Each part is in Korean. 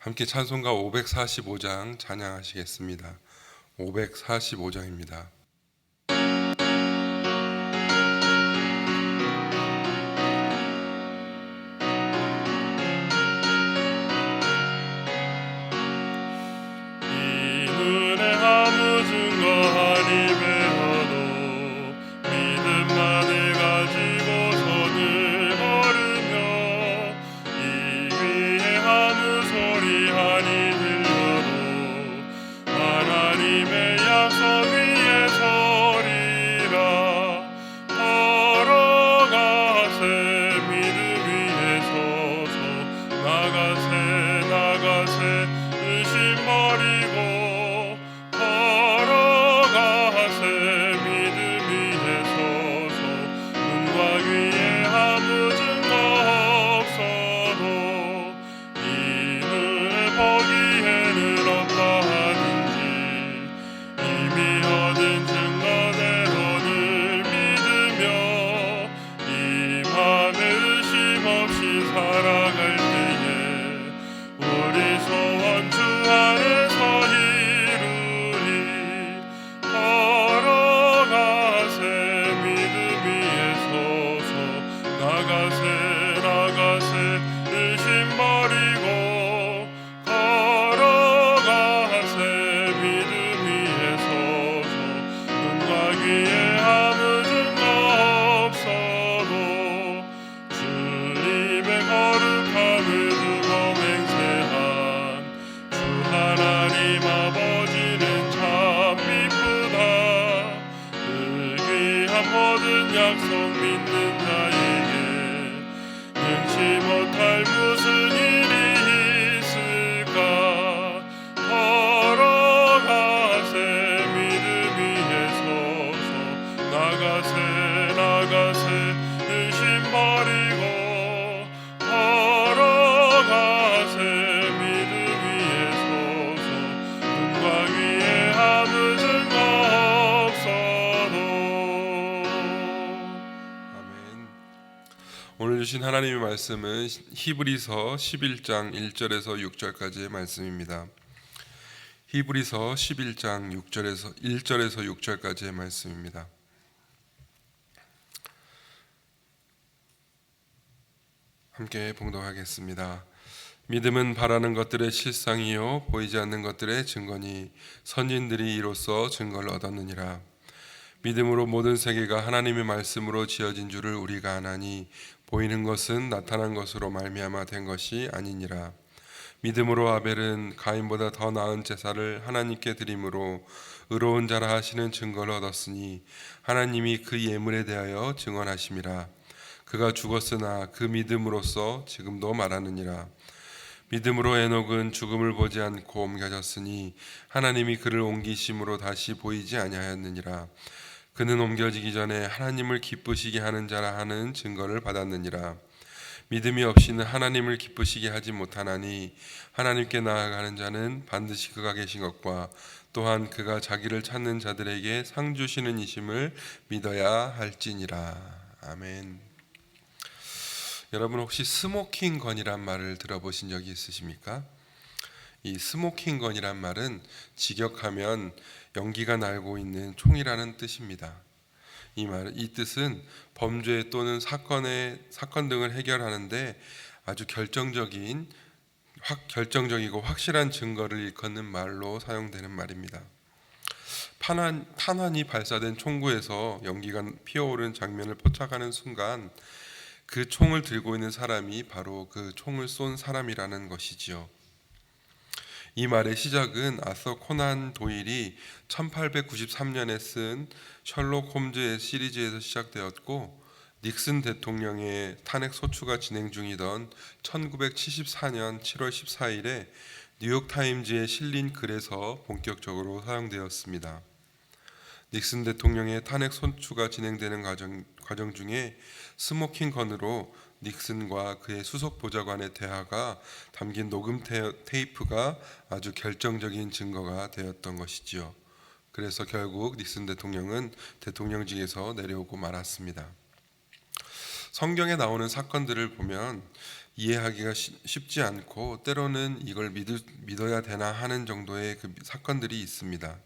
함께 찬송가 545장 찬양하시겠습니다. 545장입니다. 모든 약속 믿는 자에게 능치 못할 무슨 일이 있을까. 걸어가세 믿음 위에 서서 나가세 의심 버리고 걸어가세 믿음 위에 서서 눈과 귀에 아무 증거 없어도. 오늘 주신 하나님의 말씀은 히브리서 11장 1절에서 6절까지의 말씀입니다. 히브리서 11장 1절에서 6절까지의 말씀입니다. 함께 봉독하겠습니다. 믿음은 바라는 것들의 실상이요 보이지 않는 것들의 증거니 선진들이 이로써 증거를 얻었느니라. 믿음으로 모든 세계가 하나님의 말씀으로 지어진 줄을 우리가 아나니 보이는 것은 나타난 것으로 말미암아 된 것이 아니니라. 믿음으로 아벨은 가인보다 더 나은 제사를 하나님께 드림으로 의로운 자라 하시는 증거를 얻었으니 하나님이 그 예물에 대하여 증언하심이라. 그가 죽었으나 그 믿음으로써 지금도 말하느니라. 믿음으로 에녹은 죽음을 보지 않고 옮겨졌으니 하나님이 그를 옮기심으로 다시 보이지 아니하였느니라. 그는 옮겨지기 전에 하나님을 기쁘시게 하는 자라 하는 증거를 받았느니라. 믿음이 없이는 하나님을 기쁘시게 하지 못하나니 하나님께 나아가는 자는 반드시 그가 계신 것과 또한 그가 자기를 찾는 자들에게 상 주시는 이심을 믿어야 할지니라. 아멘. 여러분 혹시 스모킹 건이란 말을 들어보신 적이 있으십니까? 이 스모킹 건이란 말은 직역하면 연기가 날고 있는 총이라는 뜻입니다. 이 뜻은 범죄 또는 사건 등을 해결하는데 아주 결정적이고 확실한 증거를 일컫는 말로 사용되는 말입니다. 탄환이 발사된 총구에서 연기가 피어오른 장면을 포착하는 순간 그 총을 들고 있는 사람이 바로 그 총을 쏜 사람이라는 것이지요. 이 말의 시작은 아서 코난 도일이 1893년에 쓴 셜록 홈즈의 시리즈에서 시작되었고 닉슨 대통령의 탄핵 소추가 진행 중이던 1974년 7월 14일에 뉴욕타임즈에 실린 글에서 본격적으로 사용되었습니다. 닉슨 대통령의 탄핵 소추가 진행되는 과정 중에 스모킹 건으로 닉슨과 그의 수석 보좌관의 대화가 담긴 녹음 테이프가 아주 결정적인 증거가 되었던 것이지요. 그래서 결국 닉슨 대통령은 대통령직에서 내려오고 말았습니다. 성경에 나오는 사건들을 보면 이해하기가 쉽지 않고 때로는 이걸 믿어야 되나 하는 정도의 그 사건들이 있습니다.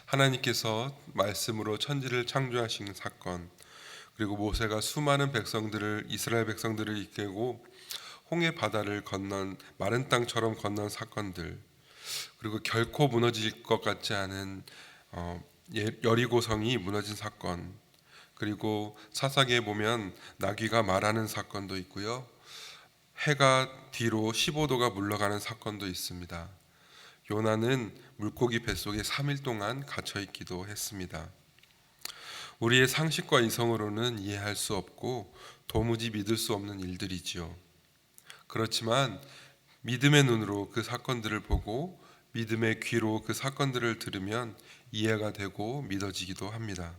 하나님께서 말씀으로 천지를 창조하신 사건, 그리고 모세가 수많은 이스라엘 백성들을 이끌고 홍해 바다를 건넌 마른 땅처럼 건넌 사건들, 그리고 결코 무너질 것 같지 않은 여리고성이 무너진 사건, 그리고 사사기에 보면 나귀가 말하는 사건도 있고요. 해가 뒤로 15도가 물러가는 사건도 있습니다. 요나는 물고기 뱃속에 3일 동안 갇혀 있기도 했습니다. 우리의 상식과 이성으로는 이해할 수 없고 도무지 믿을 수 없는 일들이지요. 그렇지만 믿음의 눈으로 그 사건들을 보고 믿음의 귀로 그 사건들을 들으면 이해가 되고 믿어지기도 합니다.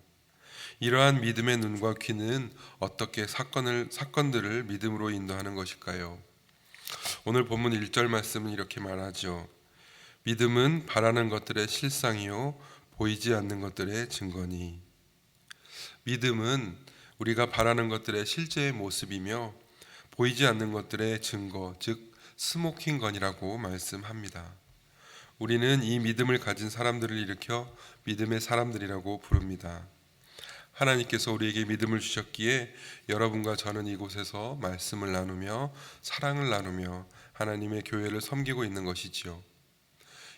이러한 믿음의 눈과 귀는 어떻게 사건들을 믿음으로 인도하는 것일까요? 오늘 본문 1절 말씀은 이렇게 말하죠. 믿음은 바라는 것들의 실상이요 보이지 않는 것들의 증거니. 믿음은 우리가 바라는 것들의 실제의 모습이며 보이지 않는 것들의 증거, 즉 스모킹건이라고 말씀합니다. 우리는 이 믿음을 가진 사람들을 일으켜 믿음의 사람들이라고 부릅니다. 하나님께서 우리에게 믿음을 주셨기에 여러분과 저는 이곳에서 말씀을 나누며 사랑을 나누며 하나님의 교회를 섬기고 있는 것이지요.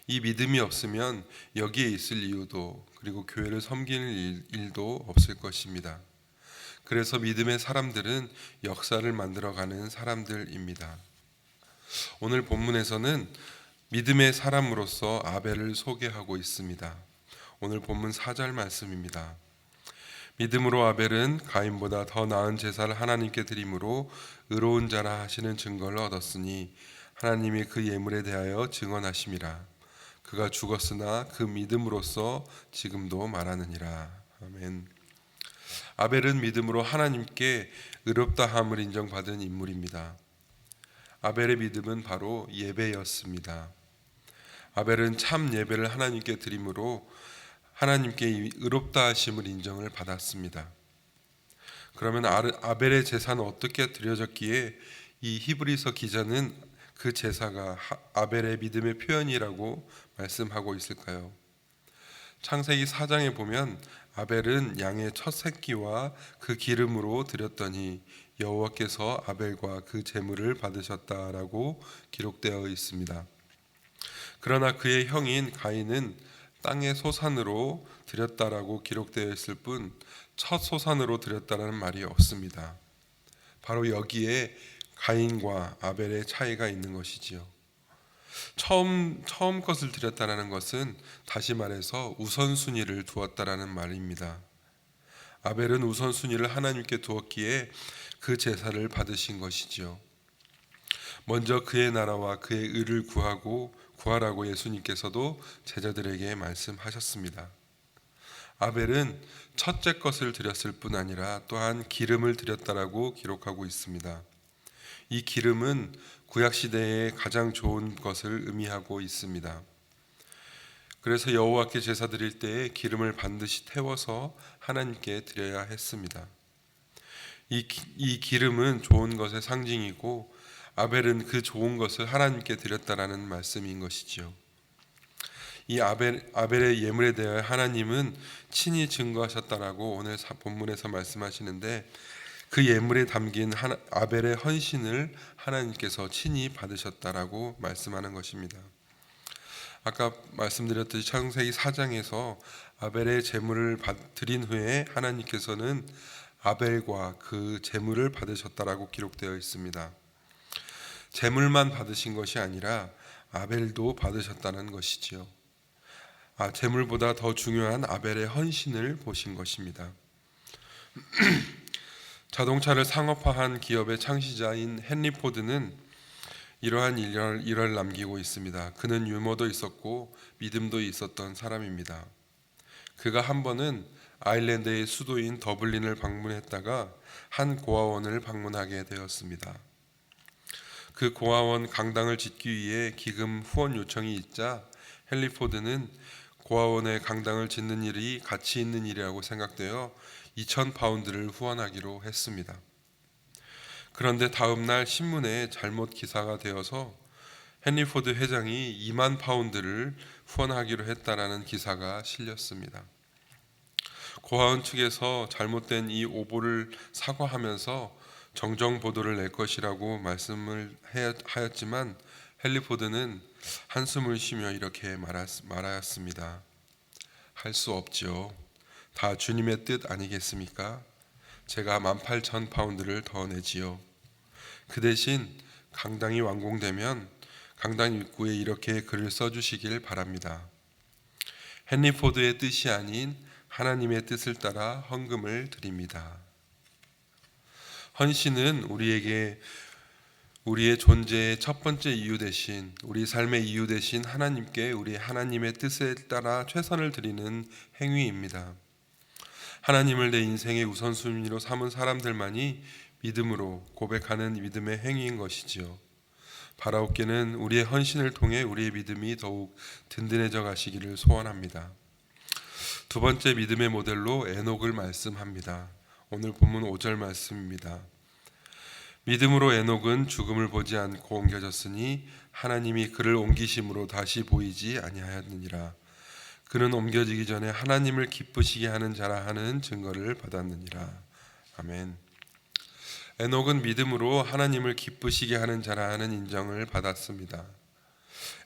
이 믿음이 없으면 여기에 있을 이유도, 그리고 교회를 섬기는 일도 없을 것입니다. 그래서 믿음의 사람들은 역사를 만들어가는 사람들입니다. 오늘 본문에서는 믿음의 사람으로서 아벨을 소개하고 있습니다. 오늘 본문 4절 말씀입니다. 믿음으로 아벨은 가인보다 더 나은 제사를 하나님께 드림으로 의로운 자라 하시는 증거를 얻었으니 하나님이 그 예물에 대하여 증언하심이라. 그가 죽었으나 그 믿음으로써 지금도 말하느니라. 아멘. 아벨은 믿음으로 하나님께 의롭다함을 인정받은 인물입니다. 아벨의 믿음은 바로 예배였습니다. 아벨은 참 예배를 하나님께 드림으로 하나님께 의롭다 하심을 인정을 받았습니다. 그러면 아벨의 제사는 어떻게 드려졌기에 이 히브리서 기자는 그 제사가 아벨의 믿음의 표현이라고 말씀하고 있을까요? 창세기 4장에 보면 아벨은 양의 첫 새끼와 그 기름으로 드렸더니 여호와께서 아벨과 그 제물을 받으셨다라고 기록되어 있습니다. 그러나 그의 형인 가인은 땅의 소산으로 드렸다라고 기록되어 있을 뿐 첫 소산으로 드렸다라는 말이 없습니다. 바로 여기에 가인과 아벨의 차이가 있는 것이지요. 처음 것을 드렸다라는 것은 다시 말해서 우선순위를 두었다라는 말입니다. 아벨은 우선순위를 하나님께 두었기에 그 제사를 받으신 것이지요. 먼저 그의 나라와 그의 의를 구하라고 예수님께서도 제자들에게 말씀하셨습니다. 아벨은 첫째 것을 드렸을 뿐 아니라 또한 기름을 드렸다라고 기록하고 있습니다. 이 기름은 구약 시대의 가장 좋은 것을 의미하고 있습니다. 그래서 여호와께 제사 드릴 때에 기름을 반드시 태워서 하나님께 드려야 했습니다. 이 기름은 좋은 것의 상징이고 아벨은 그 좋은 것을 하나님께 드렸다라는 말씀인 것이지요. 이 아벨의 예물에 대하여 하나님은 친히 증거하셨다라고 오늘 본문에서 말씀하시는데 그 예물에 담긴 아벨의 헌신을 하나님께서 친히 받으셨다라고 말씀하는 것입니다. 아까 말씀드렸듯이 창세기 4장에서 아벨의 제물을 드린 후에 하나님께서는 아벨과 그 제물을 받으셨다라고 기록되어 있습니다. 제물만 받으신 것이 아니라 아벨도 받으셨다는 것이지요. 제물보다 더 중요한 아벨의 헌신을 보신 것입니다. 자동차를 상업화한 기업의 창시자인 헨리 포드는 이러한 일화를 남기고 있습니다. 그는 유머도 있었고 믿음도 있었던 사람입니다. 그가 한 번은 아일랜드의 수도인 더블린을 방문했다가 한 고아원을 방문하게 되었습니다. 그 고아원 강당을 짓기 위해 기금 후원 요청이 있자 헨리 포드는 고아원의 강당을 짓는 일이 가치 있는 일이라고 생각되어 2,000파운드를 후원하기로 했습니다. 그런데 다음 날 신문에 잘못 기사가 되어서 헨리 포드 회장이 2만 파운드를 후원하기로 했다라는 기사가 실렸습니다. 고아원 측에서 잘못된 이 오보를 사과하면서 정정 보도를 낼 것이라고 말씀을 하였지만 헨리 포드는 한숨을 쉬며 이렇게 말하였습니다. 할 수 없지요. 다 주님의 뜻 아니겠습니까? 제가 18,000파운드를 더 내지요. 그 대신 강당이 완공되면 강당 입구에 이렇게 글을 써주시길 바랍니다. 헨리 포드의 뜻이 아닌 하나님의 뜻을 따라 헌금을 드립니다. 헌신은 우리의 존재의 첫 번째 이유 대신, 우리 삶의 이유 대신 하나님께 우리 하나님의 뜻에 따라 최선을 드리는 행위입니다. 하나님을 내 인생의 우선순위로 삼은 사람들만이 믿음으로 고백하는 믿음의 행위인 것이지요. 바라옵게는 우리의 헌신을 통해 우리의 믿음이 더욱 든든해져 가시기를 소원합니다. 두 번째 믿음의 모델로 에녹을 말씀합니다. 오늘 본문 5절 말씀입니다. 믿음으로 에녹은 죽음을 보지 않고 옮겨졌으니 하나님이 그를 옮기심으로 다시 보이지 아니하였느니라. 그는 옮겨지기 전에 하나님을 기쁘시게 하는 자라 하는 증거를 받았느니라. 아멘. 에녹은 믿음으로 하나님을 기쁘시게 하는 자라 하는 인정을 받았습니다.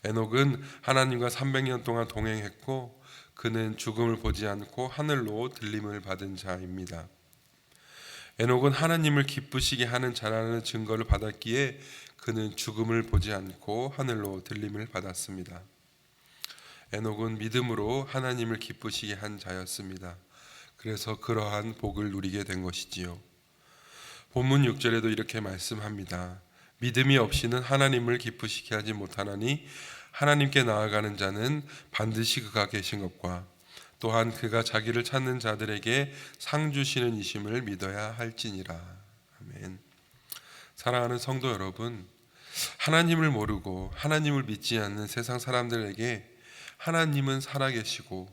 에녹은 하나님과 300년 동안 동행했고 그는 죽음을 보지 않고 하늘로 들림을 받은 자입니다. 에녹은 하나님을 기쁘시게 하는 자라는 증거를 받았기에 그는 죽음을 보지 않고 하늘로 들림을 받았습니다. 에녹은 믿음으로 하나님을 기쁘시게 한 자였습니다. 그래서 그러한 복을 누리게 된 것이지요. 본문 6절에도 이렇게 말씀합니다. 믿음이 없이는 하나님을 기쁘시게 하지 못하나니 하나님께 나아가는 자는 반드시 그가 계신 것과 또한 그가 자기를 찾는 자들에게 상 주시는 이심을 믿어야 할지니라. 아멘. 사랑하는 성도 여러분, 하나님을 모르고 하나님을 믿지 않는 세상 사람들에게 하나님은 살아계시고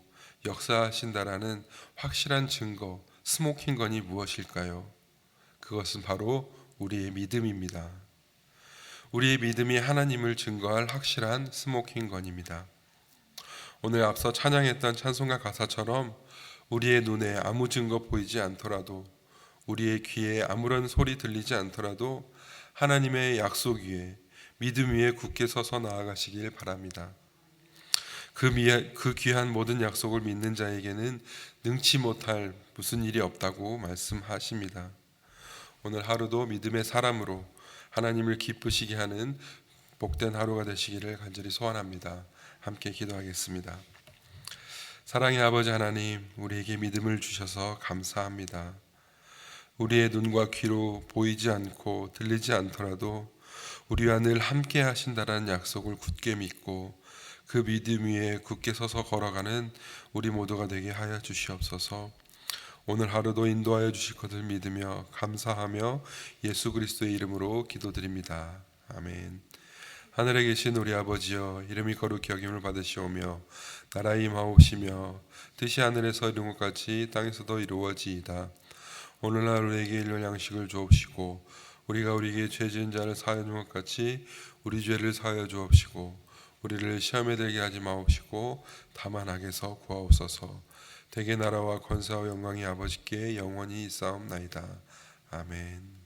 역사하신다라는 확실한 증거, 스모킹건이 무엇일까요? 그것은 바로 우리의 믿음입니다. 우리의 믿음이 하나님을 증거할 확실한 스모킹건입니다. 오늘 앞서 찬양했던 찬송가 가사처럼 우리의 눈에 아무 증거 보이지 않더라도, 우리의 귀에 아무런 소리 들리지 않더라도 하나님의 약속 위에, 믿음 위에 굳게 서서 나아가시길 바랍니다. 그 귀한 모든 약속을 믿는 자에게는 능치 못할 무슨 일이 없다고 말씀하십니다. 오늘 하루도 믿음의 사람으로 하나님을 기쁘시게 하는 복된 하루가 되시기를 간절히 소원합니다. 함께 기도하겠습니다. 사랑의 아버지 하나님, 우리에게 믿음을 주셔서 감사합니다. 우리의 눈과 귀로 보이지 않고 들리지 않더라도 우리와 늘 함께 하신다라는 약속을 굳게 믿고 그 믿음 위에 굳게 서서 걸어가는 우리 모두가 되게 하여 주시옵소서. 오늘 하루도 인도하여 주실 것을 믿으며 감사하며 예수 그리스도의 이름으로 기도드립니다. 아멘. 하늘에 계신 우리 아버지여, 이름이 거룩히 여김을 받으시오며 나라의 임하옵시며 뜻이 하늘에서 이룬 것 같이 땅에서도 이루어지이다. 오늘날 우리에게 일용 양식을 주옵시고 우리가 우리에게 죄 지은 자를 사하여 준 것 같이 우리 죄를 사하여 주옵시고 우리를 시험에 들게 하지 마옵시고 다만 악에서 구하옵소서. 대개 나라와 권세와 영광이 아버지께 영원히 있사옵나이다. 아멘.